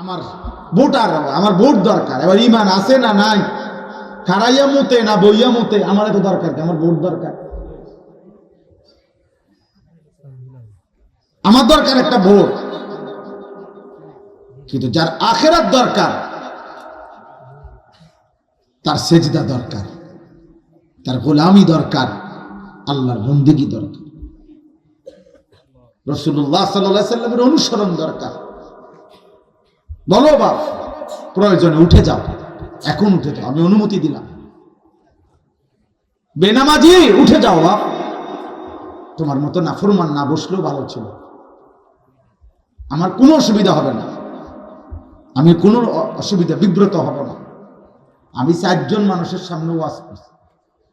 আমার ভোটার, আমার ভোট দরকার। এবার ইমান আছে না নাই, খাড়াইয়া মতে না বইয়া মতে, আমার এত দরকার কি? আমার ভোট দরকার। আমার দরকার একটা ভোট। কিন্তু যার আখেরাত দরকার, তার সেজদা দরকার, তার গোলামি দরকার, আল্লাহর বন্দেগী দরকার, রাসূলুল্লাহ সাল্লাল্লাহু আলাইহি সাল্লামের অনুসরণ দরকার। বলো বাপ, প্রয়োজনে উঠে যাও, এখন উঠে যাও, আমি অনুমতি দিলাম। বেনামাজি উঠে যাও বাপ, তোমার মতো নাফরমান না বসলেও ভালো ছিল, আমার কোনো অসুবিধা হবে না, আমি কোনো অসুবিধা বিব্রত হব না। আমি 4 জন মানুষের সামনে ওয়াজ করছি,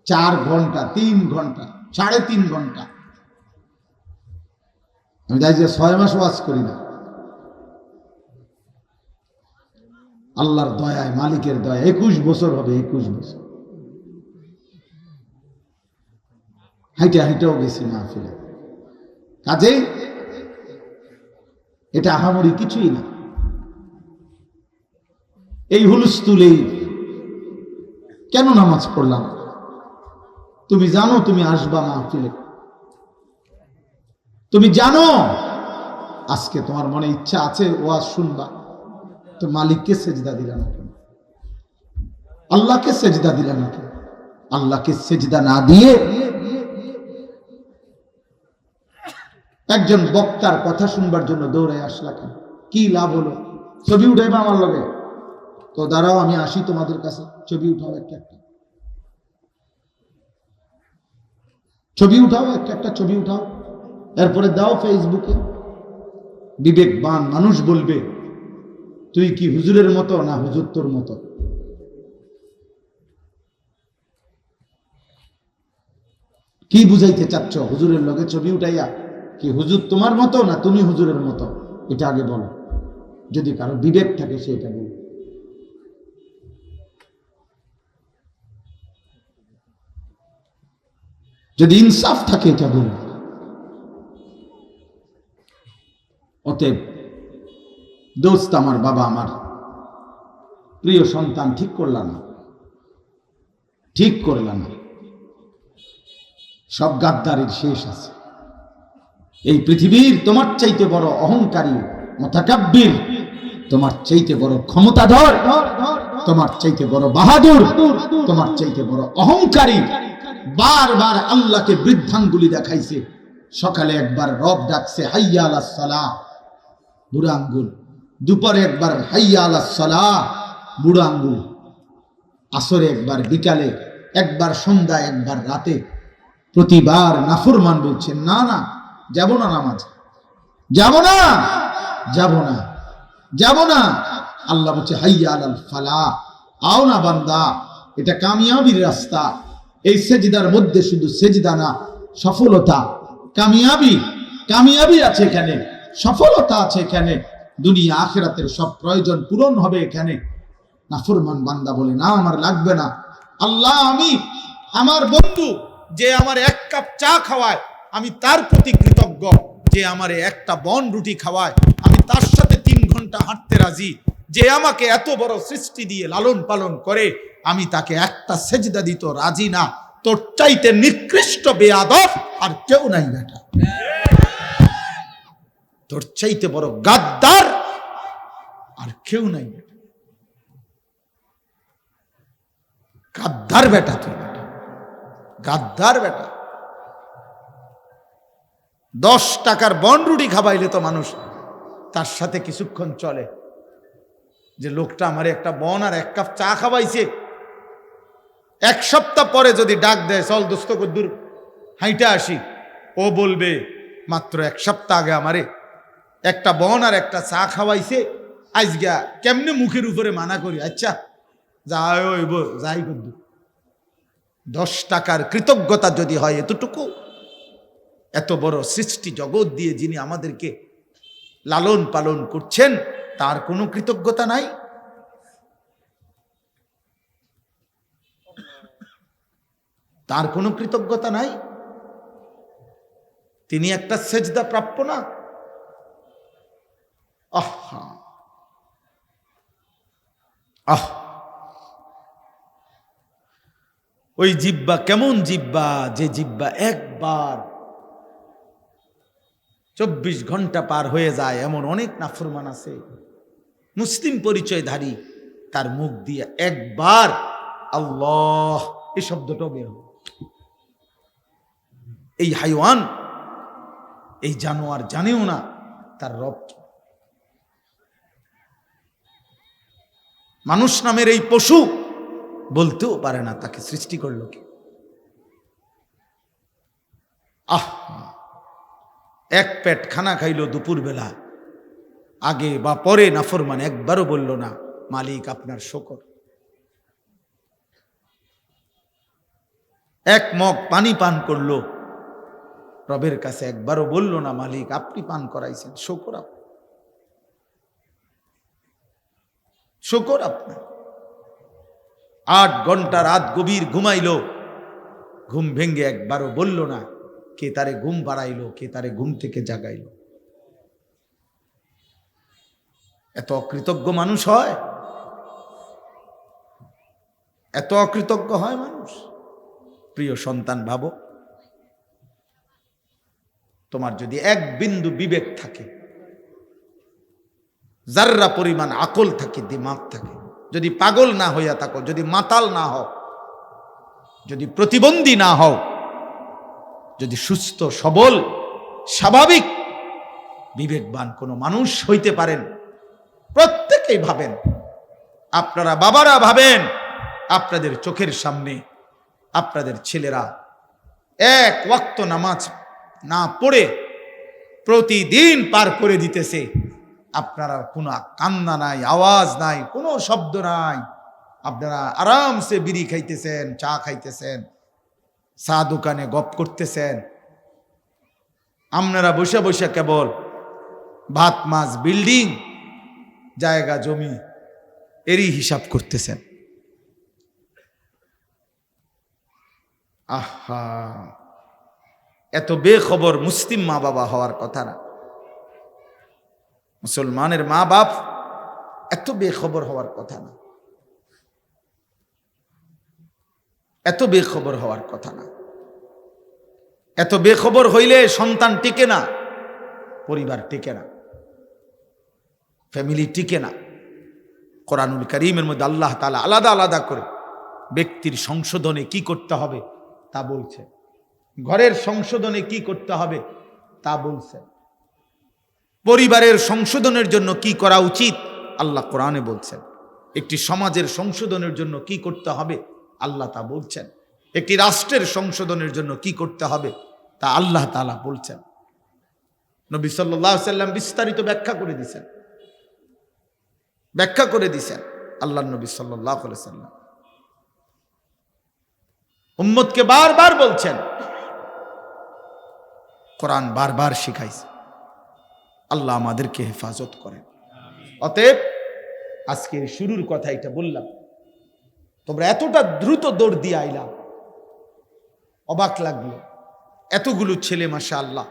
4 ঘন্টা, 3 ঘন্টা, 3.5 ঘন্টা। আমি যাই যে 6 মাস ওয়াজ করি না। আল্লাহর দয়ায়, মালিকের দয়া 21 বছর হবে, 21 বছর। হাইটাও গেছি মাহফিলে। কাজেই এটা আহামরি কিছুই না। এই হুলস্থুলেই কেন নামাজ পড়লাম? তুমি জানো তুমি আসবা মাহফিলে, তুমি জানো আজকে তোমার মনে ইচ্ছা আছে ওয়াজ শুনবা, তো মালিককে সেজদা দিলা না কেন? আল্লাহকে সেজদা দিলা না কেন? আল্লাহকে সেজদা না দিয়ে একজন বক্তার কথা শুনবার জন্য দৌড়ে আসলা কেন? কি লাভ হলো? ছবি উঠাইবা আমার লগে? তো দাঁড়াও, আমি আসি তোমাদের কাছে, ছবি উঠাও, একটা ছবি উঠাও, একটা ছবি উঠাও, এরপরে দাও ফেসবুকে। বিবেকবান মানুষ বলবে তুই কি হুজুরের মতো না হুজুর তোর মতো? কি বুঝাইতে চাচ্ছ হুজুরের লগে ছবি উঠাইয়া? কি হুজুর তোমার মতো না তুমি হুজুরের মতো? এটা আগে বলো। যদি কারো বিবেক থাকে সেটা বলো। যদি ইনসাফ থাকে এটা বলো। অতএব দোস্ত আমার, বাবা আমার, প্রিয় সন্তান, ঠিক করলা না, ঠিক করলা না। সব গাদ্দারির শেষ আছে। এই পৃথিবীর তোমার চাইতে বড় অহংকারী মুতাকাব্বির, তোমার চাইতে বড় ক্ষমতাধর, তোমার চাইতে বড় বাহাদুর, তোমার চাইতে বড় অহংকারী বারবার আল্লাহকে বৃদ্ধাঙ্গুলি দেখাইছে। সকালে একবার রব ডাকছে হাইয়া আলাস সালাহ, বুড়া আঙ্গুল। দুপুরে একবার হাইয়া আলাস সালাহ, বুড়া আঙ্গুল। আসরে একবার, বিকালে একবার, সন্ধ্যায় একবার, রাতে। প্রতিবার নাফরমান বলছে না না, যাব না নামাজ, যাব না, যাব না, যাব না। আল্লাহ বলছে হাইয়া আলাল ফালাহ, আও না বান্দা, এটা কামিয়াবির রাস্তা। এই সেজদার মধ্যে শুধু সেজদা না, সফলতা, কামিয়াবি আছে এখানে, সফলতা আছে এখানে, দুনিয়া আখিরাতের সব প্রয়োজন পূরণ হবে এখানে। নাফরমান বান্দা বলে না, আমার লাগবে না। আল্লাহ, আমি আমার বন্ধু যে আমার 1 কাপ চা খাওয়ায়, আমি তার প্রতি কৃতজ্ঞ। যে আমার একটা বন রুটি খাওয়ায়, আমি তার সাথে 3 ঘন্টা হাঁটতে রাজি। যে আমাকে এত বড় সৃষ্টি দিয়ে লালন পালন করে, আমি তাকে একটা সেজদা দিত রাজি না। তোর চাইতে নিকৃষ্ট বেয়াদব আর কেউ নাই বেটা, তোর চাইতে বড় গাদ্দার আর কেউ নাই বেটা। গাদ্দার বেটা তুই, বেটা গাদ্দার বেটা। 10 টাকার বন রুটি খাবাইলে তো মানুষ তার সাথে কিছুক্ষণ চলে। যে লোকটা আমার একটা বন আর 1 কাপ চা খাওয়াইছে, 1 সপ্তাহ পরে যদি ডাক দেয় চল দোস্ত কদ্দুর হাইটা আসি, ও বলবে মাত্র 1 সপ্তাহ আগে আমারে একটা বন আর একটা চা খাওয়াইছে, আজগা কেমনে মুখের উপরে মানা করি, আচ্ছা যাই কদ্দুর। 10 টাকার কৃতজ্ঞতা যদি হয় এতটুকু, এত বড় সৃষ্টি জগৎ দিয়ে যিনি আমাদেরকে লালন পালন করছেন, তার কোনো কৃতজ্ঞতা নাই? তার কোনো কৃতজ্ঞতা নাই? তিনি একটা সেজদা প্রাপ্য না? আহা, আহ, ওই জিব্বা কেমন জিব্বা, যে জিব্বা একবার 24 ঘন্টা পার হয়ে যায়। এমন অনেক নাফরমান আছে, মুসলিম পরিচয়ধারী, তার মুখ দিয়ে একবার আল্লাহ এই শব্দটা বের হয়। এই হাইওয়ান, এই জানোয়ার জানেও না তার রব। মানুষ নামের এই পশু বলতেও পারে না তাকে সৃষ্টি করলো কে। আহ, এক পেট খানা খাইলো দুপুর বেলা, আগে বা পরে নাফরমান একবারও বলল না মালিক আপনার শুকর। এক মগ পানি পান করলো, রবের কাছে একবারও বলল না মালিক আপনি পান করাইছেন, শুকর আপনার, শুকর আপনার। 8 ঘন্টা রাত গভীর ঘুমাইলো, ঘুম ভেঙ্গে একবারও বলল না কে তারে ঘুম পাড়াইলো, কে তারে ঘুম থেকে জাগাইলো। এত অকৃতজ্ঞ মানুষ হয়, এত অকৃতজ্ঞ হয় মানুষ। প্রিয় সন্তান, ভাবো, তোমার যদি এক বিন্দু বিবেক থাকে, যার্রা পরিমাণ আকল থাকে, দিমাগ থাকে, যদি পাগল না হইয়া থাকো, যদি মাতাল না হও, যদি প্রতিবন্ধী না হও, যদি সুস্থ সবল স্বাভাবিক বিবেকবান কোনো মানুষ হইতে পারেন, প্রত্যেকেই ভাবেন, আপনারা বাবারা ভাবেন, আপনাদের চোখের সামনে আপনাদের ছেলেরা এক ওয়াক্ত নামাজ না পড়ে প্রতিদিন পার করে দিতেছে, আপনারা কোনো কান্না নাই, আওয়াজ নাই, কোনো শব্দ নাই, আপনারা আরামসে বিড়ি খাইতেছেন, চা খাইতেছেন, চা দোকানে গপ করতেছেন, আপনারা বসে বসে কেবল ভাত মাছ বিল্ডিং জায়গা জমি এরই হিসাব করতেছেন। আহা, এত বেখবর মুসলিম মা বাবা হওয়ার কথা না, মুসলমানের মা বাপ এত বেখবর হওয়ার কথা না, এত বেখবর হওয়ার কথা না। এত বেখবর হইলে সন্তান টিকে না, পরিবার টিকে না, ফ্যামিলি টিকে না। কোরআনুল কারীমের মধ্যে আল্লাহ তাআলা আলাদা আলাদা করে ব্যক্তির সংশোধনে কি করতে হবে তা বলছে, ঘরের সংশোধনে কি করতে হবে তা বলছে, পরিবারের সংশোধনের জন্য কি করা উচিত আল্লাহ কোরআনে বলছেন, একটি সমাজের সংশোধনের জন্য কি করতে হবে আল্লাহ তা বলছেন, একটি রাষ্ট্রের সংশোধনের জন্য কি করতে হবে তা আল্লাহ তাআলা বলছেন। নবী সাল্লাল্লাহু আলাইহি ওয়াসাল্লাম বিস্তারিত ব্যাখ্যা করে দিয়েছেন আল্লাহর নবী সাল্লাল্লাহু আলাইহি ওয়াসাল্লাম উম্মতকে বারবার বলছেন, কোরআন বারবার শিখাইছে। আল্লাহ আমাদেরকে হেফাজত করেন। অতএব আজকের শুরুর কথা এটা বললাম, তোমরা এতটা দ্রুত দৌড় দিয়ে আইলাম, অবাক লাগলো, এতগুলো ছেলে মাশাআল্লাহ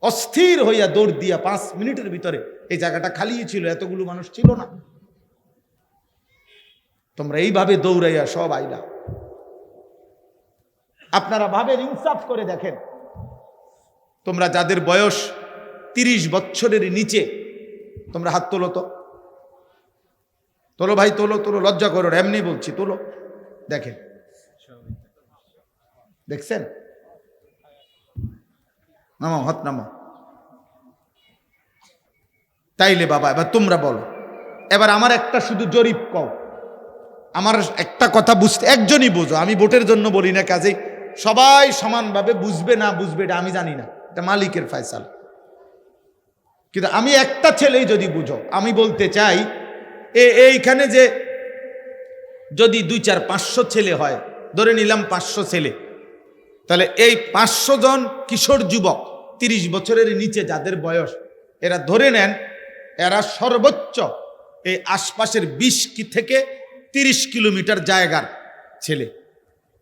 অস্থির হইয়া দৌড় দিয়া 5 মিনিটের ভিতরে এই জায়গাটা খালি ছিল, এতগুলো মানুষ ছিল না। তোমরা এইভাবে দৌড়াইয়া সব আইলা। আপনারা ভাবেন, ইনসাফ করে দেখেন, তোমরা যাদের বয়স 30 বছরের নিচে, তোমরা হাত তোলো তো, তোলো ভাই, তোলো তোলো, লজ্জা করো, এমনি বলছি, তোলো। দেখেন, দেখছেন? নামো, হাত নামো। তাইলে বাবা এবার তোমরা বলো, এবার আমার একটা শুধু জরিপ কও, আমার একটা কথা বুঝতে, একজনই বুঝো, আমি ভোটের জন্য বলি না, কাজে সবাই সমানভাবে বুঝবে না বুঝবে এটা আমি জানি না, এটা মালিকের ফয়সালা। কিন্তু আমি একটা ছেলেই যদি বুঝো, আমি বলতে চাই এইখানে যে যদি 2, 4, 500 ছেলে হয়, ধরে নিলাম 500 ছেলে, তাহলে এই 500 জন কিশোর যুবক 30 বছরের নিচে যাদের বয়স, এরা ধরে নেন এরা সর্বোচ্চ এই আশপাশের 20 থেকে 30 কিলোমিটার জায়গার ছেলে,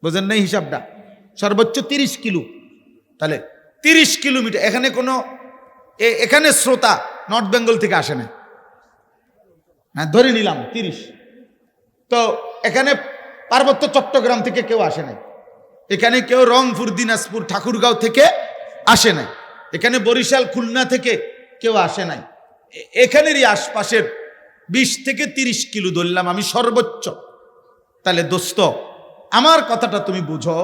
বোঝেন নাই হিসাবটা? সর্বোচ্চ 30 কিলো, তাহলে 30 কিলোমিটার। এখানে কোনো এখানে শ্রোতা নর্থ বেঙ্গল থেকে আসে না, হ্যাঁ ধরে নিলাম 30, তো এখানে পার্বত্য চট্টগ্রাম থেকে কেউ আসে নাই, এখানে কেউ রংপুর, দিনাজপুর, ঠাকুরগাঁও থেকে আসে নাই, এখানে বরিশাল, খুলনা থেকে কেউ আসে নাই। এখানেরই আশপাশের 20 থেকে 30 কিলো ধরলাম আমি সর্বোচ্চ। তাহলে দোস্ত, আমার কথাটা তুমি বুঝো,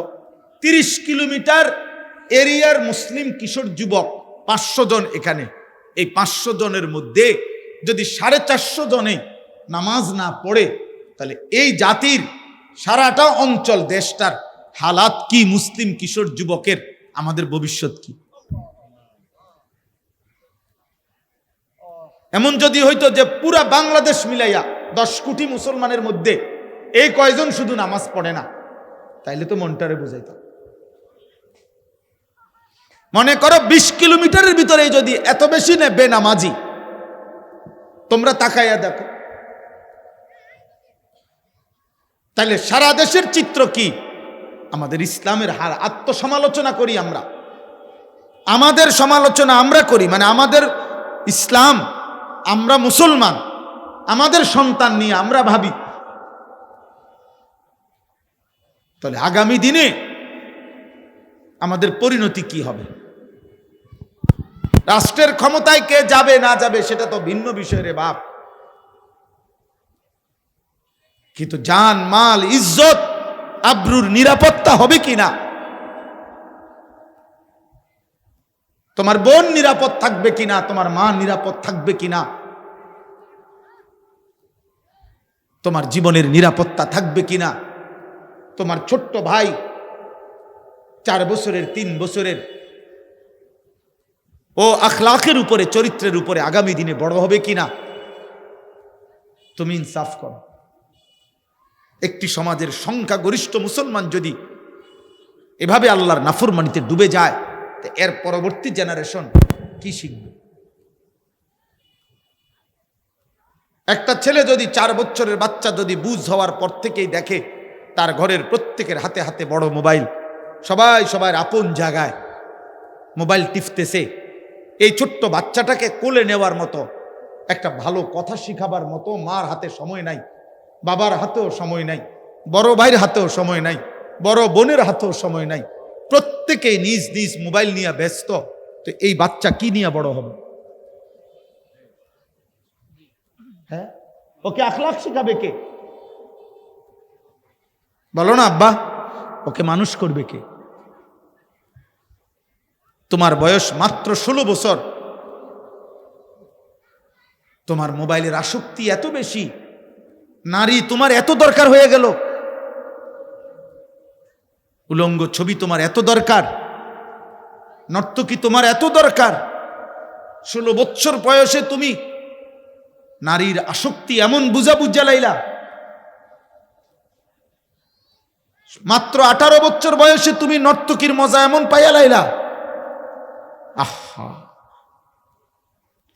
30 কিলোমিটার এরিয়ার মুসলিম কিশোর যুবক 500 জন এখানে, এই 500 জনের মধ্যে যদি 450 জনে নামাজ না পড়ে, তাহলে এই জাতির সারাটা অঞ্চল, দেশটার হালাত কি? মুসলিম কিশোর যুবকের আমাদের ভবিষ্যৎ কি? এমন যদি হইতো যে পুরা বাংলাদেশ মিলাইয়া 10 কোটি মুসলমানের মধ্যে এই কয়জন শুধু নামাজ পড়ে না, তাইলে তো মনটারে বুঝাইত। মনে করো 20 কিলোমিটারের ভিতরে যদি এত বেশি নে বেনামাজি, তোমরা তাকাইয়া দেখো, তাইলে সারা দেশের চিত্র কি? আমাদের ইসলামের হার আত্মসমালোচনা করি আমরা, আমাদের সমালোচনা আমরা করি, মানে আমাদের ইসলাম, আমরা মুসলমান, আমাদের সন্তান নিয়ে আমরা ভাবি। তাহলে আগামী দিনে আমাদের পরিণতি কি হবে? রাষ্ট্রের ক্ষমতায় কে যাবে না যাবে সেটা তো ভিন্ন বিষয় রে বাপ, কিন্তু জান, মাল, ইজ্জত, আব্রুর নিরাপত্তা হবে কিনা? তোমার বোন নিরাপদ থাকবে কিনা? তোমার মা নিরাপদ থাকবে কিনা? তোমার জীবনের নিরাপত্তা থাকবে কিনা? তোমার ছোট্ট ভাই 4 বছরের, 3 বছরের, ও আখলাকের উপরে, চরিত্রের উপরে আগামী দিনে বড় হবে কিনা? তুমি ইনসাফ করো। একটি সমাজের সংখ্যাগরিষ্ঠ মুসলমান যদি এভাবে আল্লাহর নাফরমানিতে ডুবে যায়, এর পরবর্তী জেনারেশন কি শিখবে? একটা ছেলে যদি 4 বছরের বাচ্চা যদি বুঝ হওয়ার পর থেকেই দেখে তার ঘরের প্রত্যেকের হাতে হাতে বড় মোবাইল, সবাই সবার আপন জায়গায় মোবাইল টিপতেছে, এই ছোট্ট বাচ্চাটাকে কোলে নেওয়ার মতো, একটা ভালো কথা শিখাবার মতো মার হাতে সময় নাই, বাবার হাতেও সময় নাই, বড় ভাইয়ের হাতেও সময় নাই, বড় বোনের হাতেও সময় নাই, প্রত্যেকেই নিজ নিজ মোবাইল নিয়ে ব্যস্ত। তো এই বাচ্চা কি নিয়ে বড় হবে? হ্যাঁ, ওকে আখলাক শিখাবে কে? বলো না আব্বা, ওকে মানুষ করবে কে? তোমার বয়স মাত্র 16 বছর, তোমার মোবাইলের আসক্তি এত বেশি, নারী তোমার এত দরকার হয়ে গেল, উলঙ্গ ছবি তোমার এত দরকার, নর্তকী তোমার এত দরকার। 16 বছর বয়সে তুমি নারীর আসক্তি এমন বুঝা লাইলা, মাত্র 18 বছর বয়সে তুমি নর্তকীর মজা এমন পাইয়া লাইলা। আহা,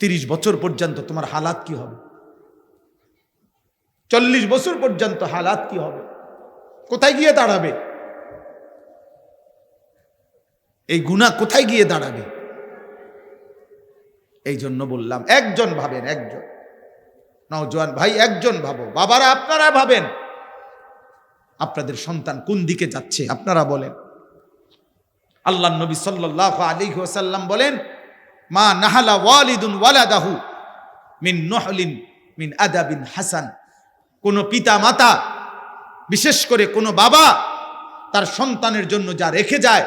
30 বছর পর্যন্ত তোমার হালাত কি হবে? 40 বছর পর্যন্ত হালাত কি হবে? কোথায় গিয়ে দাঁড়াবে? এই গুনাহ কোথায় গিয়ে দাঁড়াবে? এই জন্য বললাম, একজন ভাবেন, একজন নওজোয়ান ভাই, একজন ভাবো, বাবারা আপনারা ভাবেন, আপনাদের সন্তান কোন দিকে যাচ্ছে আপনারা বলেন। আল্লাহর নবী সাল্লাল্লাহু আলাইহি ওয়াসাল্লাম বলেন, মা নাহালা ওয়ালিদুন ওয়ালাদাহু মিন নহলিন মিন আদাবিন হাসান। কোন পিতা মাতা, বিশেষ করে কোন বাবা তার সন্তানের জন্য যা রেখে যায়,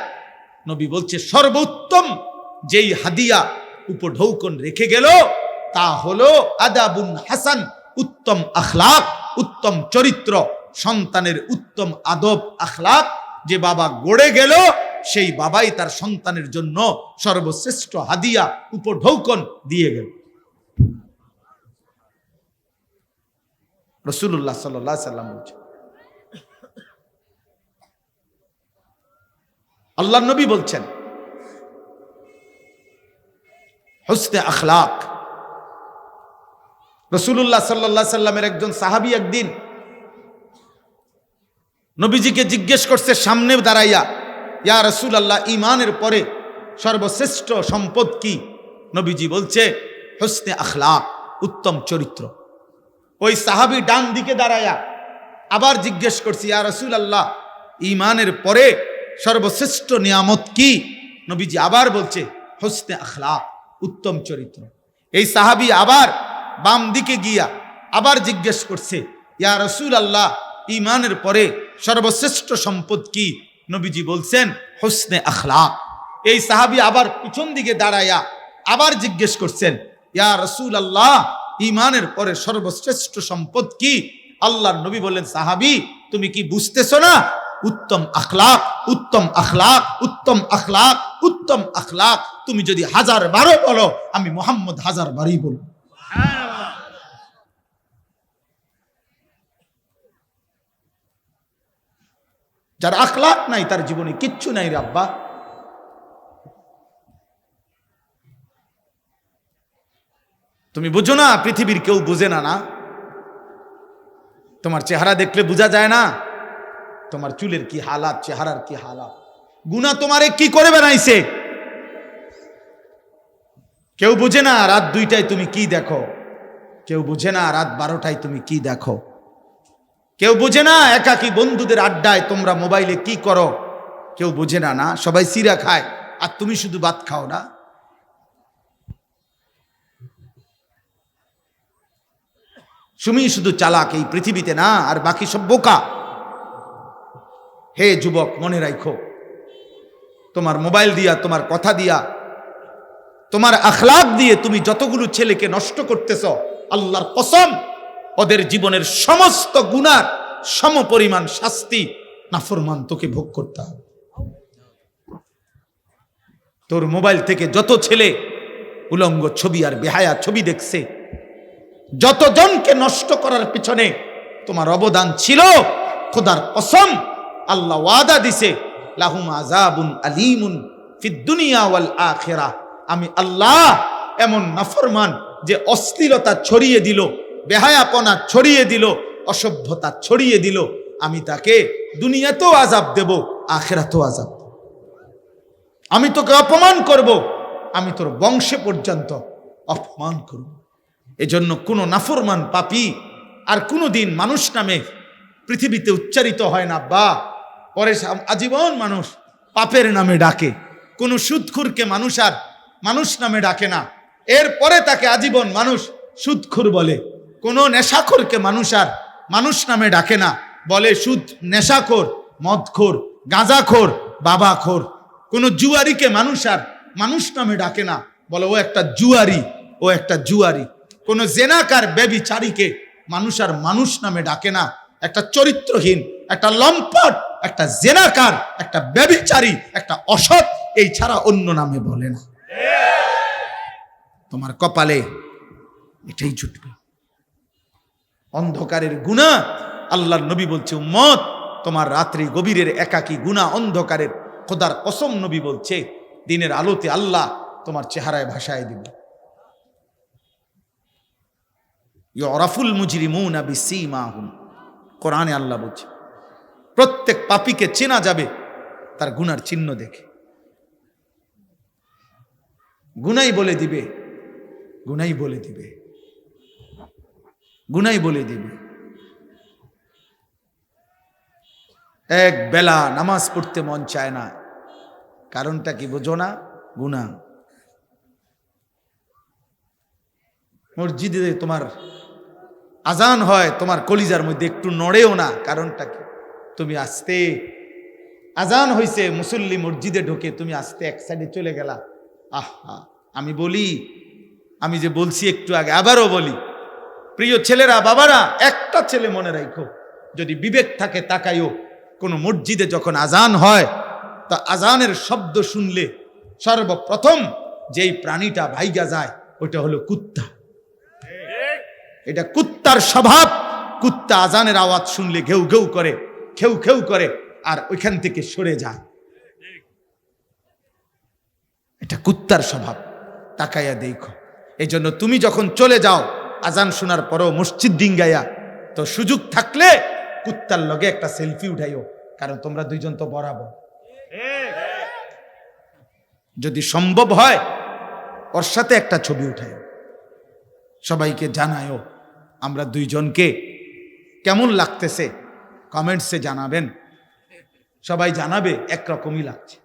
নবী বলছে সর্বোত্তম যেই হাদিয়া উপঢৌকন রেখে গেল তা হলো আদাবুন হাসান, উত্তম আখলাক, উত্তম চরিত্র, সন্তানের উত্তম আদব আখলাক যে বাবা গড়ে গেল, সেই বাবাই তার সন্তানের জন্য সর্বশ্রেষ্ঠ হাদিয়া উপঢৌকন দিয়ে গেল। রাসূলুল্লাহ সাল্লাল্লাহু আলাইহি সাল্লাম বলছেন, আল্লাহর নবী বলছেন হুসনে আখলাক। রাসূলুল্লাহ সাল্লাল্লাহু আলাইহি সাল্লামের একজন সাহাবী একদিন নবীজিকে জিজ্ঞেস করছে সামনে দাঁড়াইয়া, ইয়া রাসূলুল্লাহ, ঈমানের পরে সর্বশ্রেষ্ঠ সম্পদ কি? নবীজি বলছে হুসনে আখলাক, উত্তম চরিত্র। ওই সাহাবী ডান দিকে দাঁড়াইয়া আবার জিজ্ঞেস করছি, ইয়া রাসূলুল্লাহ, ঈমানের পরে সর্বশ্রেষ্ঠ নিয়ামত কি? নবীজি আবার বলছে, হুসনে আখলাক, উত্তম চরিত্র। এই সাহাবী আবার বাম দিকে গিয়া আবার জিজ্ঞেস করছে, ইয়া রাসূলুল্লাহ, ঈমানের পরে সর্বশ্রেষ্ঠ সম্পদ কি? নবীজি বলছেন, হুসনে আখলাক। এই সাহাবী আবার পিছন দিকে দাঁড়ায়া আবার জিজ্ঞেস করছেন, ইয়া রাসূলুল্লাহ, ঈমানের পরে সর্বশ্রেষ্ঠ সম্পদ কি? আল্লাহর নবী বললেন, সাহাবী, তুমি কি বুঝতেছো না? উত্তম আখলাক, উত্তম আখলাক, উত্তম আখলাক, উত্তম আখলাক। তুমি যদি 1000 বারও বলো, আমি মুহাম্মদ 1000 বারই বলবো। যার আখলাক নাই তার জীবনে কিচ্ছু নাই রে আব্বা। তুমি বুঝো না, পৃথিবীর কেউ বুঝে না। না, তোমার চেহারা দেখলে বোঝা যায় না তোমার চুলের কি হালাত, চেহারার কি হালাত। গুনাহ তোমারে কি করে বানাইছে কেউ বুঝে না। রাত 2টায় তুমি কি দেখো, কেউ বুঝে না। রাত 12টায় তুমি কি দেখো, কেউ বুঝে না। একাকী বন্ধুদের আড্ডায় তোমরা মোবাইলে কি করো, কেউ বুঝে না। না, সবাই সিরা খায় আর তুমি শুধু ভাত খাও না। তুমি শুধু চালাক এই পৃথিবীতে, না, আর বাকি সব বোকা। হে যুবক, মনে রাখো, তোমার মোবাইল দিয়া, তোমার কথা দিয়া, তোমার আখলাক দিয়ে তুমি যতগুলো ছেলেকে নষ্ট করতেছ, আল্লাহর কসম, ওদের জীবনের সমস্ত গুনার সমপরিমাণ শাস্তি নাফরমান তোকে ভোগ করতে হবে। তোর মোবাইল থেকে যত ছেলে উলঙ্গ ছবি আর বেহায়া ছবি দেখছে, যতজনকে নষ্ট করার পিছনে তোমার অবদান ছিল, খোদার কসম, আল্লাহ ওয়াদা দিছে, লাহুম আযাবুন আলীমুন ফিদ দুনিয়া ওয়াল আখিরাহ। আমি আল্লাহ এমন নাফরমান যে অশ্লীলতা ছড়িয়ে দিল, বেহায়াপনা ছড়িয়ে দিল, অসভ্যতা ছড়িয়ে দিল, আমি তাকে দুনিয়াতেও আযাব দেব, আখিরাতেও আযাব দেব। আমি তোকে অপমান করব, আমি তোর বংশে পর্যন্ত অপমান করব। এজন্য কোনো নাফরমান পাপী আর কোনো দিন মানুষ নামে পৃথিবীতে উচ্চারিত হয় না। বা পরে আজীবন মানুষ পাপের নামে ডাকে। কোনো সুদখোরকে মানুষ আর মানুষ নামে ডাকে না, এরপরে তাকে আজীবন মানুষ সুদখোর বলে। কোনো নেশাখোরকে মানুষ আর মানুষ নামে ডাকে না, বলে সুদ, নেশাখোর, মদখোর, গাঁজাখোর, বাবাখোর। কোনো জুয়ারিকে মানুষ আর মানুষ নামে ডাকে না, বলে ও একটা জুয়ারি, ও একটা জুয়ারি। কোনো জেনাকার, ব্যভিচারীকে মানুষ আর মানুষ নামে ডাকে না। একটা চরিত্রহীন, একটা লম্পট, একটা জেনাকার, একটা ব্যভিচারী, একটা অসৎ, এই ছাড়া অন্য নামে বলে না। তোমার কপালে এটাই জুটবে, অন্ধকারের গুনাহ। আল্লাহর নবী বলছে, উম্মত, তোমার রাত্রি গভীরের একাকী গুনাহ, অন্ধকারের, খোদার কসম নবী বলছে, দিনের আলোতে আল্লাহ তোমার চেহারায় ভাসায় দিবে। ইউরাফুল মুজরিমুনা বিসীমাহুম, কোরআনে আল্লাহ বলছে, প্রত্যেক পাপীকে চেনা যাবে তার গুনার চিহ্ন দেখে। গুনাই বলে দিবে, গুনাই বলে দিবে, গুনাই বলে দিবে। এক বেলা নামাজ পড়তে মন চায় না, কারণটা কি বোঝো না? গুনাহ। মসজিদে তোমার আজান হয়, তোমার কলিজার মধ্যে একটু নড়েও না, কারণটা কি? তুমি আস্তে, আজান হইছে, মুসল্লি মসজিদে ঢোকে, তুমি আস্তে এক সাইডে চলে গেলা। আহা, আমি বলি, আমি যে বলছি একটু আগে, আবারও বলি, প্রিয় ছেলেরা, বাবারা, একটা ছেলে মনে রাখো, যদি বিবেক থাকে তাকাইও, কোনো মসজিদে যখন আজান হয়, তা আজানের শব্দ শুনলে সর্বপ্রথম যেই প্রাণীটা ভাইগা যায় ওটা হলো কুত্তা। এটা কুত্তার স্বভাব। কুত্তা আজানের আওয়াজ শুনলে ঘেউ ঘেউ করে, খেউ খেউ করে, আর ওইখান থেকে সরে যায়। এটা কুত্তার স্বভাব, তাকাইয়া দেখো। এই জন্য তুমি যখন চলে যাও আজান শোনার পরও মসজিদ ডিঙ্গাইয়া, তো সুযোগ থাকলে কুত্তার লগে একটা সেলফি উঠাইও, কারণ তোমরা দুইজন তো বরাবর। যদি সম্ভব হয় ওর সাথে একটা ছবি উঠাইও, সবাইকে জানায়ও আমরা দুইজনকে কেমন লাগতেছে, কমেন্টসে জানাবেন, সবাই জানাবে একরকমই লাগছে।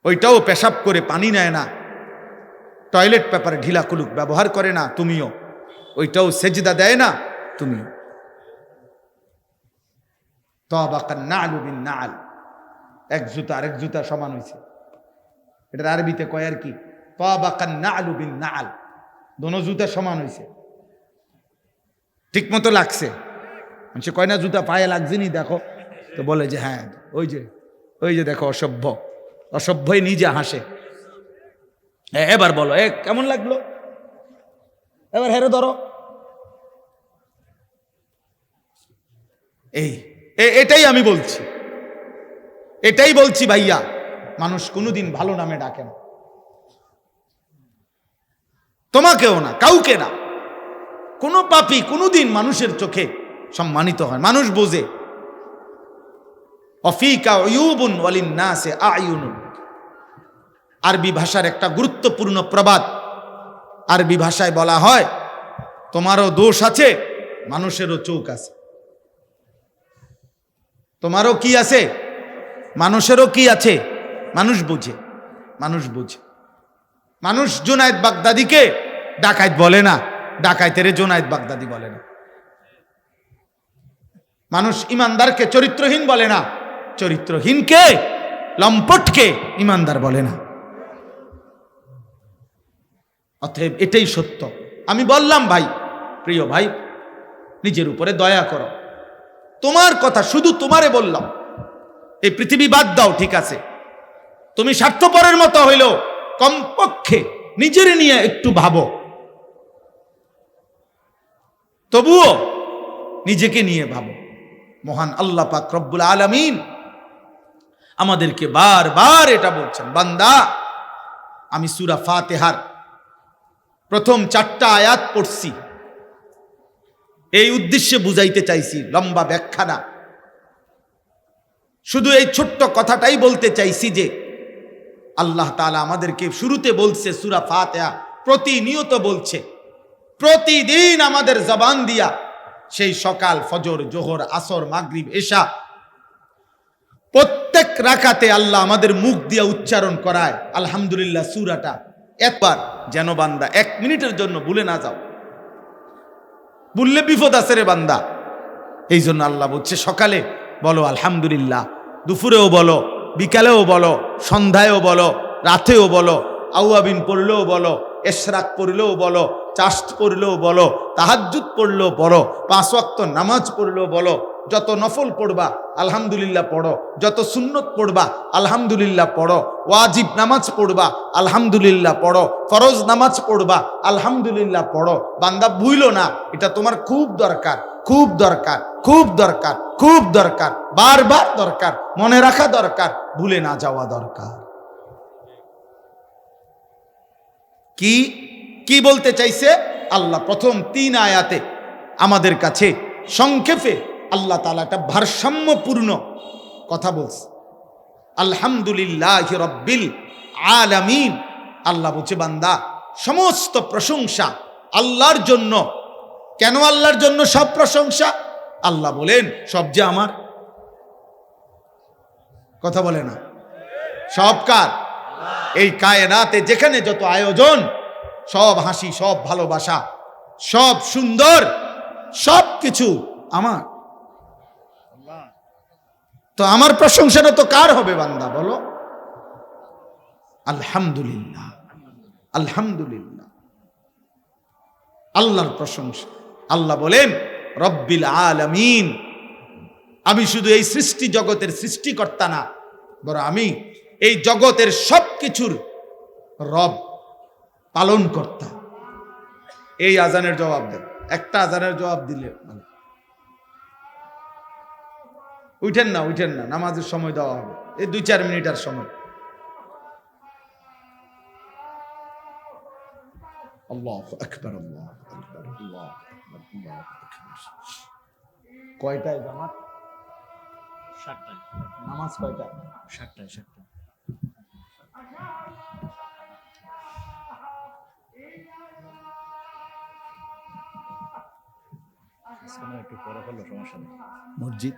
ওইটাও পেশাব করে পানি নেয় না, টয়লেট পেপারে ঢিলা কুলুক ব্যবহার করে না তুমিও, ওইটাও সেজদা দেয় না তুমিও। তাবাকান নালু বিন নাল, এক জুতা আরেক জুতা সমান হয়েছে। এটার আরবিতে কয় আর কি, তাবাকান নালু বিন নাল, দোনো জুতা সমান হয়েছে, ঠিক মতো লাগছে। মানুষ কয় না জুতা পায়ে লাগছে নি দেখো, তো বলে যে হ্যাঁ ওই যে দেখো অসভ্য, অসভ্যই নিজে হাসে। এবার বলো কেমন লাগলো, এবার হেরে ধরো। এটাই আমি বলছি, এটাই বলছি ভাইয়া, মানুষ কোনোদিন ভালো নামে ডাকে না, তোমাকেও না, কাউকে না। কোনো পাপী কোনোদিন মানুষের চোখে সম্মানিত হয়, মানুষ বোঝে। অফিকা উয়ুবুন ওয়ালিন্নাসে আয়ুনুন, আরবি ভাষার একটা গুরুত্বপূর্ণ প্রবাদ। আরবি ভাষায় বলা হয়, তোমারও দোষ আছে, মানুষেরও চোখ আছে। তোমারও কি আছে, মানুষেরও কি আছে, মানুষ বুঝে, মানুষ বুঝে। মানুষ জুনায়েদ বাগদাদিকে ডাকাইত বলে না, ডাকাইতের জুনায়েদ বাগদাদি বলে না। মানুষ ইমানদারকে চরিত্রহীন বলে না, চরিত্রহীনকে, লম্পটকে ইমানদার বলে না। অতএব এটাই সত্য। আমি বললাম ভাই, প্রিয় ভাই, নিজের উপরে দয়া করো। তোমার কথা শুধু তোমারে বললাম, এই পৃথিবী বাদ দাও, ঠিক আছে, তুমি স্বার্থপরের মতো হইলেও কমপক্ষে নিজের নিয়ে একটু ভাবো, তবুও নিজেকে নিয়ে ভাবো। মহান আল্লাহ পাক রব্বুল আলামিন আমাদেরকে বারবার এটা বলছেন, বান্দা আমি সূরা ফাতিহার প্রথম 4টা আয়াত পড়ছি, এই উদ্দেশ্যে বুঝাইতে চাইছি, লম্বা ব্যাখ্যা না, শুধু এই ছোট্ট কথাটাই বলতে চাইছি যে আল্লাহ তাআলা আমাদেরকে শুরুতে বলছে সূরা ফাতিহা, প্রতিনিয়ত বলছে, প্রতিদিন আমাদের জবান দিয়া, সেই সকাল, ফজর, জোহর, আসর, মাগরিব, এশা, প্রত্যেক রাকাতে আল্লাহ আমাদের মুখ দিয়া উচ্চারণ করায় আলহামদুলিল্লাহ সূরাটা। একবার যেন বান্দা 1 মিনিটের জন্য ভুলে না যাও, ভুললে বিপদ আছে রে বান্দা। এই জন্য আল্লাহ বলছে সকালে বলো আলহামদুলিল্লাহ, দুপুরেও বলো, বিকালেও বলো, সন্ধ্যায়ও বলো, রাতেও বলো, আউয়াবিন পড়লেও বলো, এশরাক পড়লেও বলো, চাষ্ট পড়লেও বলো, তাহাজ্জুদ পড়লেও বলো, 5 ওয়াক্ত নামাজ পড়লেও বলো, যত নফল পড়বা আলহামদুলিল্লাহ পড়ো, যত সুন্নত পড়বা আলহামদুলিল্লাহ পড়ো, ওয়াজিব নামাজ পড়বা আলহামদুলিল্লাহ পড়ো, ফরজ নামাজ পড়বা আলহামদুলিল্লাহ পড়ো। বান্দা ভুইলো না, এটা তোমার খুব দরকার, খুব দরকার, খুব দরকার, খুব দরকার, বারবার দরকার, মনে রাখা দরকার, ভুলে না যাওয়া দরকার। কি কি বলতে চাইছে আল্লাহ প্রথম 3 আয়াতে আমাদের কাছে সংক্ষেপে আল্লাহ তাআলা একটা ভারসাম্যপূর্ণ কথা বলছে। আলহামদুলিল্লাহি রাব্বিল আলামিন, আল্লাহ বলছে বান্দা সমস্ত প্রশংসা আল্লাহর জন্য। কেন আল্লাহর জন্য সব প্রশংসা? আল্লাহ বলেন সব যে আমার, কথা বলে না, সব কার? এই কায়নাতে যেখানে যত আয়োজন, সব হাসি, সব ভালোবাসা, সব সুন্দর, সব কিছু আমার। তো আমার প্রশংসাটা তো কার হবে বান্দা বলো? আলহামদুলিল্লাহ, আলহামদুলিল্লাহ, আল্লাহর প্রশংসা। আল্লাহ বলেন রব্বিল আলামিন, আমি শুধু এই সৃষ্টি জগতের সৃষ্টিকর্তা না, বরং আমি এই জগতের সব কিছুর রব, পালন কর্তা। এই আজানের জবাব দেন, একটা আজানের জবাব দিলে উঠেন না, উঠেন না, নামাজের সময় দেওয়া হবে, এই 2-4 মিনিটের সময়। আল্লাহু আকবার, আল্লাহু আকবার, আল্লাহু আকবার, আল্লাহু আকবার। কয়টায় জামাত? 7টায়। নামাজ কয়টায়? 7টায়। আজকে একটু পরে করলো সমস্যা নেই। মসজিদ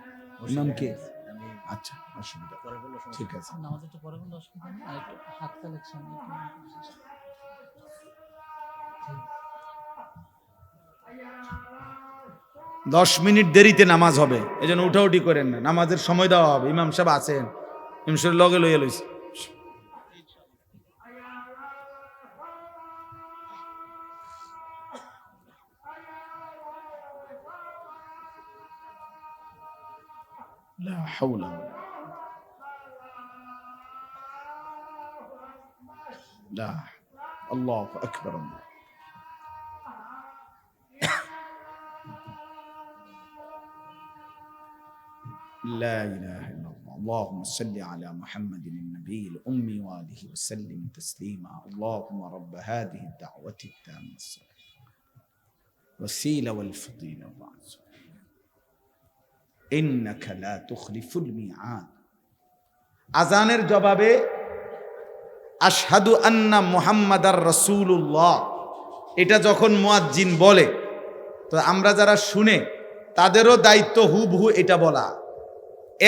ইমাম কে? আমি আচ্ছা, অসুবিধা পরে করলো সমস্যা ঠিক আছে। নামাজ একটু পরে করলে অসুবিধা নেই, আর একটু হাত কালেকশন 10 মিনিট দেরিতে নামাজ হবে, এই জন্য উঠাউটি করেন না, নামাজের সময় দেওয়া হবে। ইমাম সাহেব আছেন, ইমাম সাহেব লগে লইয়া লইছে। লা হাওলা ওয়ালা লা আল্লাহু আকবার। لا إله إلا الله. اللهم صل على محمد النبي الأمي وآله وسلم تسليما. اللهم رب هذه الدعوة التامة وسيلة والفضيلة وبعد إنك لا تخلف الميعاد. আজানের জবাবে আশহাদু আন্না মুহাম্মাদার রাসূলুল্লাহ এটা যখন মুয়াজ্জিন বলে, তো আমরা যারা শুনে তাদেরও দায়িত্ব হুবহু এটা বলা,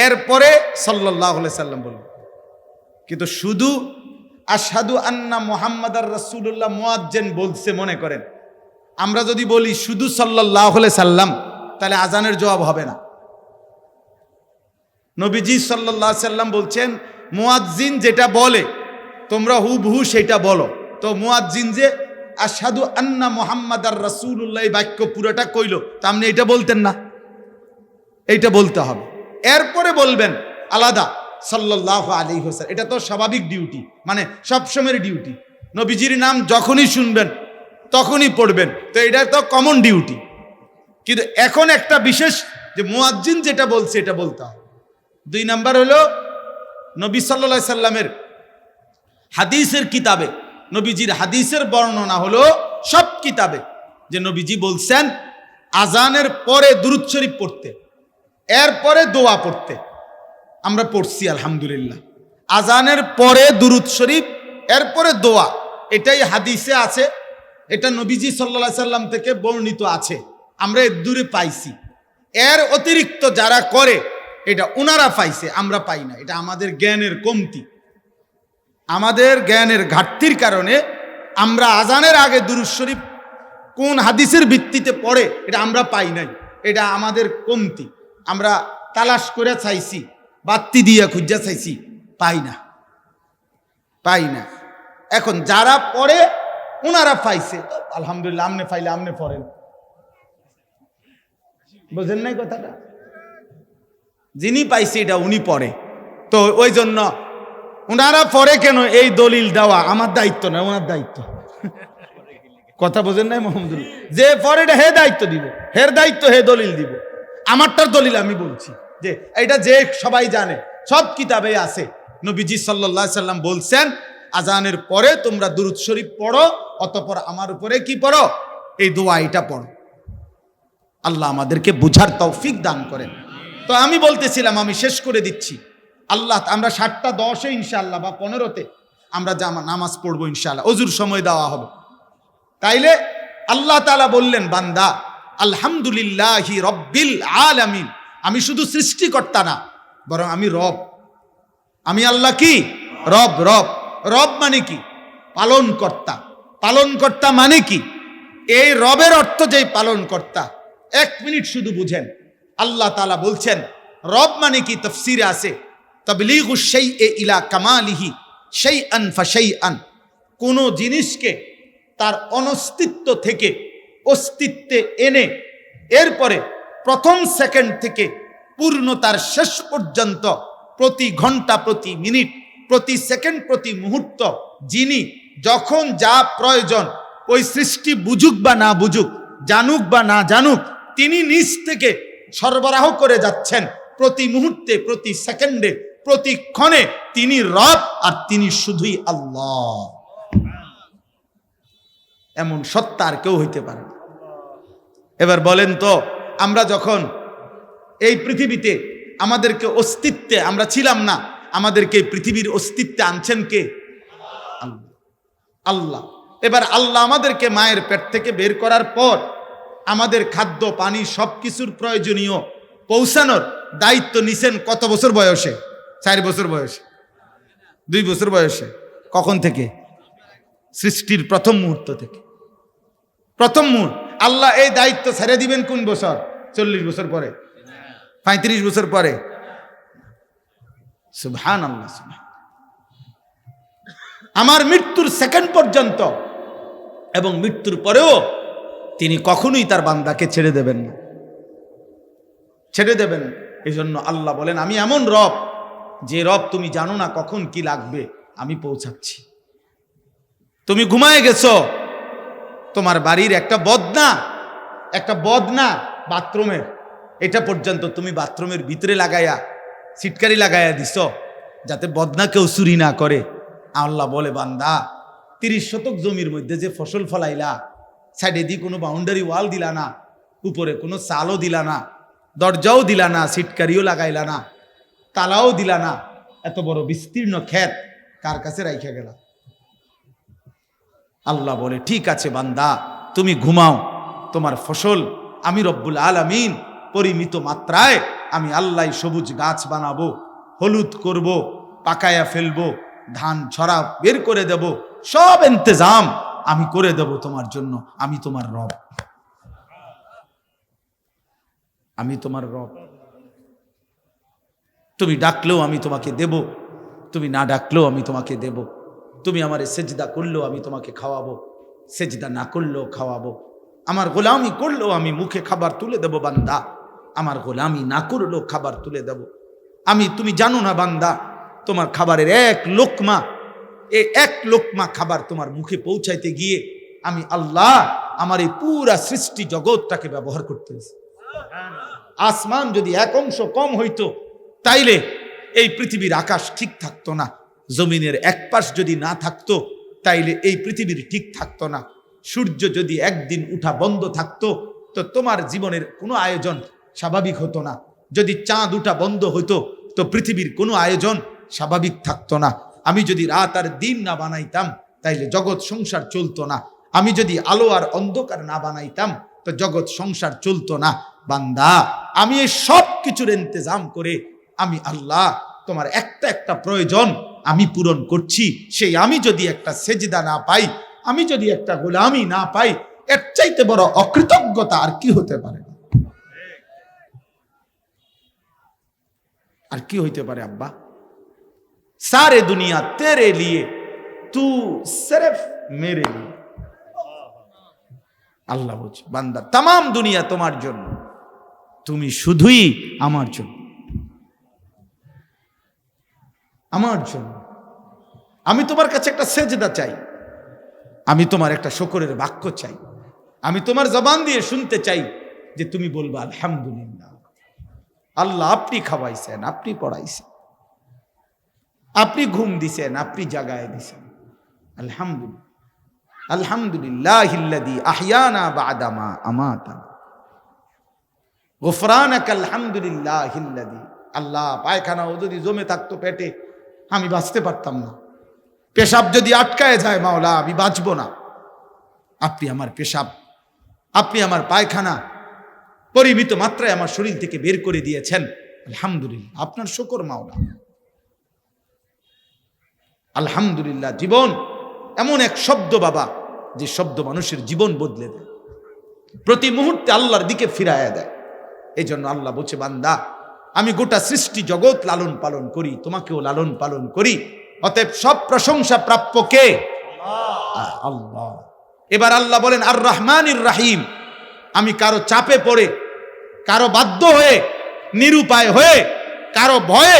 এরপরে সাল্লাল্লাহু আলাইহি সাল্লাম বলবে। কিন্তু শুধু আশহাদু আন্না মুহাম্মাদার রাসূলুল্লাহ মুয়াজ্জিন বলছে মনে করেন, আমরা যদি বলি শুধু সাল্লাল্লাহু আলাইহি সাল্লাম, তাহলে আজানের জবাব হবে না। নবীজি সাল্লাল্লাহু আলাইহি সাল্লাম বলছেন মুয়াজ্জিন যেটা বলে তোমরা হুবহু সেটা বলো। তো মুয়াজ্জিন যে আশহাদু আন্না মুহাম্মাদার রাসূলুল্লাহ এই বাক্য পুরোটা কইলো, তা আপনি এটা বলতেন না, এইটা বলতে হবে। এরপরে বলবেন আলাদা সাল্লাল্লাহু আলাইহি ওয়াসাল্লাম, এটা তো স্বাভাবিক ডিউটি, মানে সবসময়ের ডিউটি। নবীজির নাম যখনই শুনবেন তখনই পড়বেন, তো এটা তো কমন ডিউটি। কিন্তু এখন একটা বিশেষ যে মুয়াজ্জিন যেটা বলছে এটা বলতে হবে। 2 নাম্বার হলো নবী সাল্লাল্লাহু আলাইহি সাল্লামের হাদিসের কিতাবে, নবীজির হাদিসের বর্ণনা হলো সব কিতাবে যে নবীজি বলছেন আজানের পরে দুরূদ শরীফ পড়তে, এরপরে দোয়া পড়তে। আমরা পড়ছি আলহামদুলিল্লাহ। আজানের পরে দুরূদ শরীফ, এরপরে দোয়া, এটাই হাদিসে আছে, এটা নবীজি সাল্লাল্লাহু আলাইহি সাল্লাম থেকে বর্ণিত আছে, আমরা এর দূরে পাইছি। এর অতিরিক্ত যারা করে এটা উনারা পাইছে, আমরা পাই না। এটা আমাদের জ্ঞানের কমতি, আমাদের জ্ঞানের ঘাটতির কারণে আমরা আজানের আগে দুরূদ শরীফ কোন হাদিসের ভিত্তিতে পড়ে এটা আমরা পাই নাই। এটা আমাদের কমতি, আমরা তালাশ করে চাইছি, বাত্তি দিয়ে খুঁজা চাইছি, পাই না। এখন যারা পড়ে ওনারা পাইছে, আলহামদুলিল্লাহ। আমনে পাইলে আমনে পড়েন, বুঝেন নাই কথাটা? যিনি পাইছে এটা উনি পড়ে, তো ওই জন্য ওনারা পড়ে কেন এই দলিল দেওয়া আমার দায়িত্ব না, ওনার দায়িত্ব। কথা বোঝেন নাই? মোহাম্মদুল্লাহ যে পরে এটা হে দায়িত্ব দিব, হের দায়িত্ব হে দলিল দিব। আমারটার দলিল আমি বলছি যে এটা যে সবাই জানে, সব কিতাবে আছে। নবীজি সাল্লাল্লাহু আলাইহি সাল্লাম বলছেন আজানের পরে তোমরা দুরূদ শরীফ পড়ো, অতঃপর আমার উপরে কি পড়ো? এই দোয়া এটা পড়ো। আল্লাহ আমাদেরকে বুঝার তৌফিক দান করেন। তো আমি বলতেছিলাম, আমি শেষ করে দিচ্ছি। আল্লাহ, আমরা 7:10 ইনশাআল্লাহ বা 15-তে আমরা নামাজ পড়বো ইনশাআল্লাহ, অজুর সময় দেওয়া হবে। তাইলে আল্লাহ তাআলা বললেন বান্দা আলহামদুলিল্লাহি রব্বিল আলামিন, আমি শুধু সৃষ্টিকর্তা না, বরং আমি রব। আমি আল্লাহ কি? রব। রব মানে কি? পালনকর্তা। পালনকর্তা মানে কি? এই রবের অর্থ যেই পালনকর্তা, 1 মিনিট শুধু বুঝেন। আল্লাহ তাআলা বলছেন রব মানে কি? তাফসীরে আছে তাবলীগুশ শাইই ইলা কামালিহি শাইআন ফাশাইআন, কোন জিনিসকে তার অনস্তিত্ব থেকে অস্তিত্বে এনে এরপরে প্রথম সেকেন্ড থেকে পূর্ণতার শেষ পর্যন্ত প্রতি ঘন্টা, প্রতি মিনিট, প্রতি সেকেন্ড, প্রতি মুহূর্ত যিনি যখন যা প্রয়োজন ওই সৃষ্টি বুঝুক বা না বুঝুক, জানুক বা না জানুক, তিনি নিজ থেকে সরবরাহ করে যাচ্ছেন প্রতি মুহূর্তে, প্রতি সেকেন্ডে, প্রতি ক্ষণে। তিনি রব, আর তিনি শুধুই আল্লাহ। এমন সত্তা আর কেউ হইতে পারে না। এবার বলেন তো, আমরা যখন এই পৃথিবীতে আমাদেরকে অস্তিত্বে, আমরা ছিলাম না, আমাদেরকে এই পৃথিবীর অস্তিত্বে আনছেন কে? আল্লাহ। এবার আল্লাহ আমাদেরকে মায়ের পেট থেকে বের করার পর আমাদের খাদ্য পানি সবকিছুর প্রয়োজনীয় পৌঁছানোর দায়িত্ব নিছেন কত বছর বয়সে? 4 বছর বয়সে, 2 বছর বয়সে। কখন থেকে? সৃষ্টির প্রথম মুহূর্ত থেকে। প্রথম মুহূর্ত। আল্লাহ এই দায়িত্ব ছেড়ে দিবেন কোন বছর? 40 বছর পরে, 35 বছর পরে। সুবহানাল্লাহ। আমার মৃত্যুর সেকেন্ড পর্যন্ত এবং মৃত্যুর পরেও তিনি কখনোই তার বান্দাকে ছেড়ে দেবেন না, ছেড়ে দেবেন। এই জন্য আল্লাহ বলেন, আমি এমন রব, যে রব তুমি জানো না কখন কি লাগবে, আমি পৌঁছাচ্ছি। তুমি ঘুমায় গেছো, তোমার বাড়ির একটা বদনা বাথরুমের, এটা পর্যন্ত তুমি বাথরুমের ভিতরে লাগাইয়া সিটকারি লাগাইয়া দিছ, যাতে বদনা কেউ চুরি না করে। আল্লাহ বলে, বান্দা 30 শতক জমির মধ্যে যে ফসল ফলাইলা, সাইডে দিয়ে কোনো বাউন্ডারি ওয়াল দিলা না, উপরে কোনো চালও দিলা না, দরজাও দিলা না, সিটকারিও লাগাইলা না, তালাও দিলা না, এত বড় বিস্তীর্ণ ক্ষেত কার কাছে রাইখা গেলা? আল্লাহ বলে, ঠিক আছে বান্দা, তুমি ঘুমাও, তোমার ফসল আমি রব্বুল আলামিন পরিমিত মাত্রায় আমি আল্লাহ সবুজ গাছ বানাবো, হলুদ করব, পাকায়া ফেলবো, ধান ছড়া বের করে দেব, সব ইন্তজাম আমি করে দেব তোমার জন্য। আমি তোমার রব, আমি তোমার রব। তুমি ডাকলেও আমি তোমাকে দেব, তুমি না ডাকলেও আমি তোমাকে দেব। তুমি আমারে সেজদা করলেও আমি তোমাকে খাওয়াবো, সেজদা না করলেও খাওয়াবো। আমার গোলামি করলেও আমি মুখে খাবার তুলে দেব বান্দা, আমার গোলামি না করলেও খাবার তুলে দেব আমি। তুমি জানো না বান্দা, তোমার খাবারের এক লোকমা খাবার তোমার মুখে পৌঁছাইতে গিয়ে আমি আল্লাহ আমার এই পুরা সৃষ্টি জগৎটাকে ব্যবহার করতেছি। আসমান যদি 1 অংশ কম হইতো, তাইলে এই পৃথিবীর আকাশ ঠিক থাকতো না। জমিনের এক পাশ যদি না থাকতো, তাইলে এই পৃথিবীর ঠিক থাকতো না। সূর্য যদি একদিন উঠা বন্ধ থাকতো, তো তোমার জীবনের কোনো আয়োজন স্বাভাবিক হতো না। যদি চাঁদ উঠা বন্ধ হতো, তো পৃথিবীর কোনো আয়োজন স্বাভাবিক থাকতো না। আমি যদি রাত আর দিন না বানাইতাম, তাইলে জগৎ সংসার চলতো না। আমি যদি আলো আর অন্ধকার না বানাইতাম, তো জগৎ সংসার চলতো না। বান্দা, আমি এই সব কিছুর ইন্তজাম করে আমি আল্লাহ তোমার একটা প্রয়োজন আমি পূরণ করছি। সেই আমি যদি একটা সেজদা না পাই, আমি যদি একটা গোলামি না পাই, এর চাইতে বড় অকৃতজ্ঞতা আর কি হতে পারে? আর কি হইতে পারে আব্বা? सारे दुनिया तेरे लिए, तू सिर्फ मेरे लिए। আল্লাহ বলছে, বান্দা तमाम দুনিয়া তোমার জন্য, তুমি শুধুই আমার জন্য, আমার জন্য। আমি তোমার কাছে একটা সেজদা চাই, আমি তোমার একটা শুকরের বাক্য চাই, আমি তোমার জবান দিয়ে শুনতে চাই যে তুমি বলবা আলহামদুলিল্লাহ। আল্লাহ আপনি খাওয়াইছেন, আপনি পড়াইছেন, আপনি ঘুম দিছেন, আপনি জাগায় দিছেন। আলহামদুলিল্লাহ, আলহামদুলিল্লাহিল্লাযী আহইয়ানা বা'দা মা আমাতানা, গুফরানাকা আলহামদুলিল্লাহিল্লাযী। আল্লাহ, পায়খানাও যদি জমে থাকতো পেটে, আমি বাঁচতে পারতাম না। পেশাব যদি আটকায় যায় মাওলা, আমি বাঁচবো না। আপনি আমার পেশাব, আপনি আমার পায়খানা পরিমিত মাত্রায় আমার শরীর থেকে বের করে দিয়েছেন। আলহামদুলিল্লাহ, আপনার শুকর মাওলা। আলহামদুলিল্লাহ জীবন এমন এক শব্দ বাবা, যে শব্দ মানুষের জীবন বদলে দেয়, প্রতি মুহূর্তে আল্লাহর দিকে ফিরাইয়া দেয়। এই জন্য আল্লাহ বলছে, বান্দা আমি গোটা সৃষ্টি জগৎ লালন পালন করি, তোমাকেও লালন পালন করি। অতএব সব প্রশংসা প্রাপ্য কে? আল্লাহ। এবার আল্লাহ বলেন আর রহমানির রাহিম। আমি কারো চাপে পড়ে, কারো বাধ্য হয়ে, নিরুপায় হয়ে, কারো ভয়ে,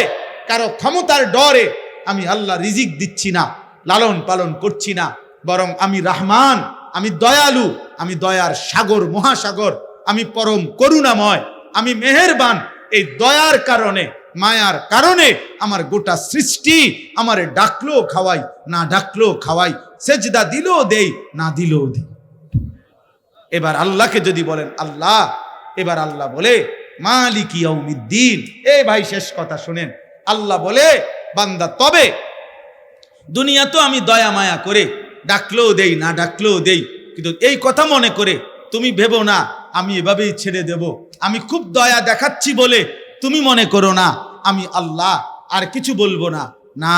কারো ক্ষমতার ডরে আমি আল্লাহ রিজিক দিচ্ছি না, লালন পালন করছি না। বরং আমি রহমান, আমি দয়ালু, আমি দয়ার সাগর, মহাসাগর, আমি পরম করুণাময়, আমি মেহেরবান। এই দয়ার কারণে, মায়ার কারণে আমার গোটা সৃষ্টি আমারে ডাকলো খাওয়াই, না ডাকলো খাওয়াই, সেজদা দিলেও দেই, না দিলেও দেই। এবার আল্লাহকে যদি বলেন আল্লাহ, এবার আল্লাহ বলে মালিক ইয়াউমিদ্দিন। এই ভাই শেষ কথা শুনেন, আল্লাহ বলে বান্দা তবে দুনিয়া তো আমি দয়া মায়া করে ডাকলেও দেই, না ডাকলেও দেই, কিন্তু এই কথা মনে করে তুমি ভেবো না আমি এভাবেই ছেড়ে দেব, আমি খুব দয়া দেখাচ্ছি বলে তুমি মনে করো না আমি আল্লাহ আর কিছু বলবো না। না,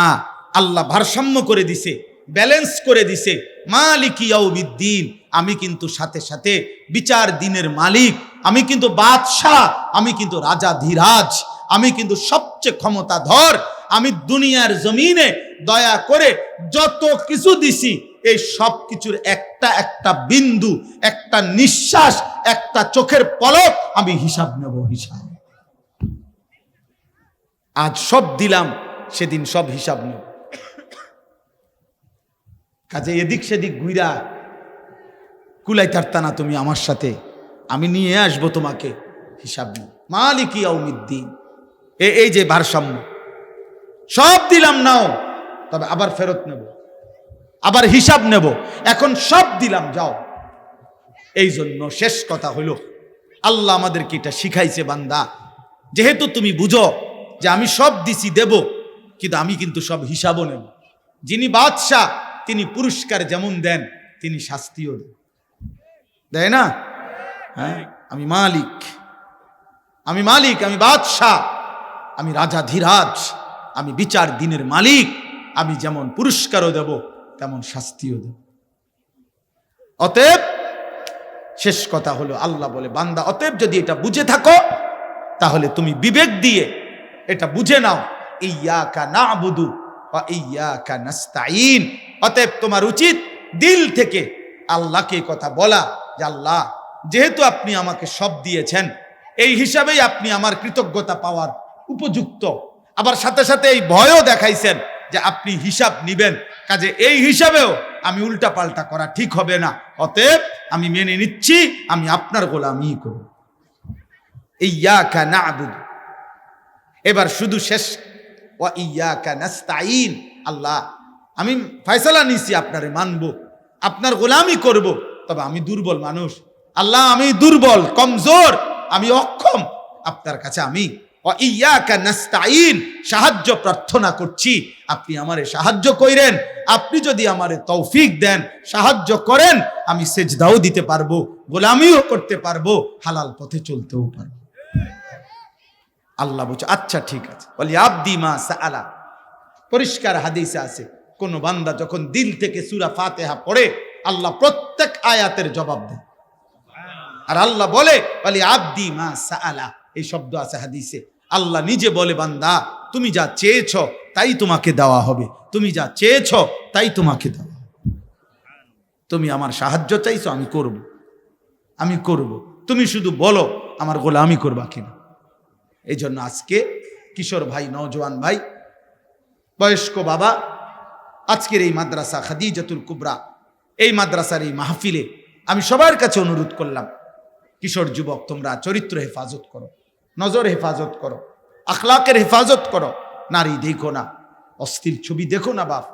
আল্লাহ ভারসাম্য করে দিছে, ব্যালেন্স করে দিছে। মালিকি ইয়াউমিদ্দিন, আমি কিন্তু সাথে সাথে বিচার দিনের মালিক, আমি কিন্তু বাদশাহ, আমি কিন্তু রাজাধিরাজ, আমি কিন্তু সবচেয়ে ক্ষমতাধর। আমি দুনিয়ার জমিনে দয়া করে যত কিছু দিছি এই সব কিছুর একটা একটা বিন্দু, একটা নিঃশ্বাস, একটা চোখের পলক আমি হিসাব নেব, হিসাব। আজ সব দিলাম, সেদিন সব হিসাব নেব। কাজে এদিক সেদিক ঘুরা কুলাই থাকতা না তুমি আমার সাথে, আমি নিয়ে আসবো তোমাকে হিসাব নিয়ে। মালিকি ইয়াউমিদ্দিন, এই যে ভারসাম্য, সব দিলাম নাও, তবে আবার ফেরত নেব, আবার হিসাব নেব। এখন সব দিলাম, যাও। এই জন্য শেষ কথা হলো, আল্লাহ আমাদেরকে এটা শিখাইছে, বান্দা যেহেতু তুমি বুঝো যে আমি সব দিছি দেব, কিন্তু আমি কিন্তু সব হিসাবও নেব। যিনি বাদশাহ তিনি পুরস্কার যেমন দেন তিনি শাস্তিও দেয় না? হ্যাঁ, আমি মালিক, আমি মালিক, আমি বাদশাহ, আমি রাজাধিরাজ, আমি বিচার দিনের মালিক। আমি যেমন পুরস্কারও দেব তেমন শাস্তিও দেব। অতএব শেষ কথা হলো, আল্লাহ বলে বান্দা অতএব যদি এটা বুঝে থাকো তাহলে তুমি বিবেক দিয়ে এটা বুঝে নাও, ইয়্যাকা না'বুদু ওয়া ইয়্যাকা নাস্তাঈন। অতএব তোমার উচিত দিল থেকে আল্লাহকে কথা বলা যে আল্লাহ যেহেতু আপনি আমাকে সব দিয়েছেন, এই হিসাবেই আপনি আমার কৃতজ্ঞতা পাওয়ার উপযুক্ত। আবার সাথে সাথে এই ভয়ও দেখাইছেন যে আপনি হিসাব নিবেন, কাজে এই হিসাবেও আমি উল্টা পাল্টা করা ঠিক হবে না। অতএব আমি মেনে নিচ্ছি, আমি আপনার গোলামি করব। ইয়্যাকা না'বুদু, এবার শুধু শেষ, ওয়া ইয়্যাকা নাস্তাঈন। আল্লাহ আমি ফয়সালা নিছি আপনারে মানব, আপনার গোলামি করব, তবে আমি দুর্বল মানুষ। আল্লাহ আমি দুর্বল, কমজোর, আমি অক্ষম, আপনার কাছে আমি ওয়া ইয়্যাকা নাস্তাঈন সাহায্য প্রার্থনা করছি, আপনি আমারে সাহায্য কইরেন। আপনি যদি আমারে তৌফিক দেন, সাহায্য করেন, আমি সেজদাও দিতে পারবো, গোলামিও করতে পারবো, হালাল পথে চলতেও পারবো। আল্লাহ বলছে আচ্ছা ঠিক আছে, বলি আব্দি মা সাআলা। পরিষ্কার হাদিসে আছে, কোন বান্দা যখন দিল থেকে সূরা ফাতিহা পড়ে আল্লাহ প্রত্যেক আয়াতের জবাব দেয়। আর আল্লাহ বলে বলি আব্দি মা সাআলা, এই শব্দ আছে হাদিসে। আল্লাহ নিজে বলে বান্দা তুমি যা চেয়েছো তাই তোমাকে দেওয়া হবে, তুমি যা চেয়েছো তাই তোমাকে দেওয়া হবে। তুমি আমার সাহায্য চাইছো, আমি করব, আমি করব, তুমি শুধু বলো আমার গোলামি করবা কিনা। এই জন্য আজকে কিশোর ভাই, নওজোয়ান ভাই, বয়স্ক বাবা, আজকের এই মাদ্রাসা খাদিজাতুল কুবরা, এই মাদ্রাসার এই মাহফিলে আমি সবার কাছে অনুরোধ করলাম, কিশোর যুবক তোমরা চরিত্র হেফাজত করো, নজর হেফাজত করো, আখলাকের হেফাজত করো। নারী দেখো না, অশ্লীল ছবি দেখো না বাপ,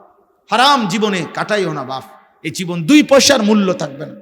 হারাম জীবনে কাটাইও না বাপ, এই জীবন 2 পয়সার মূল্য থাকবে না।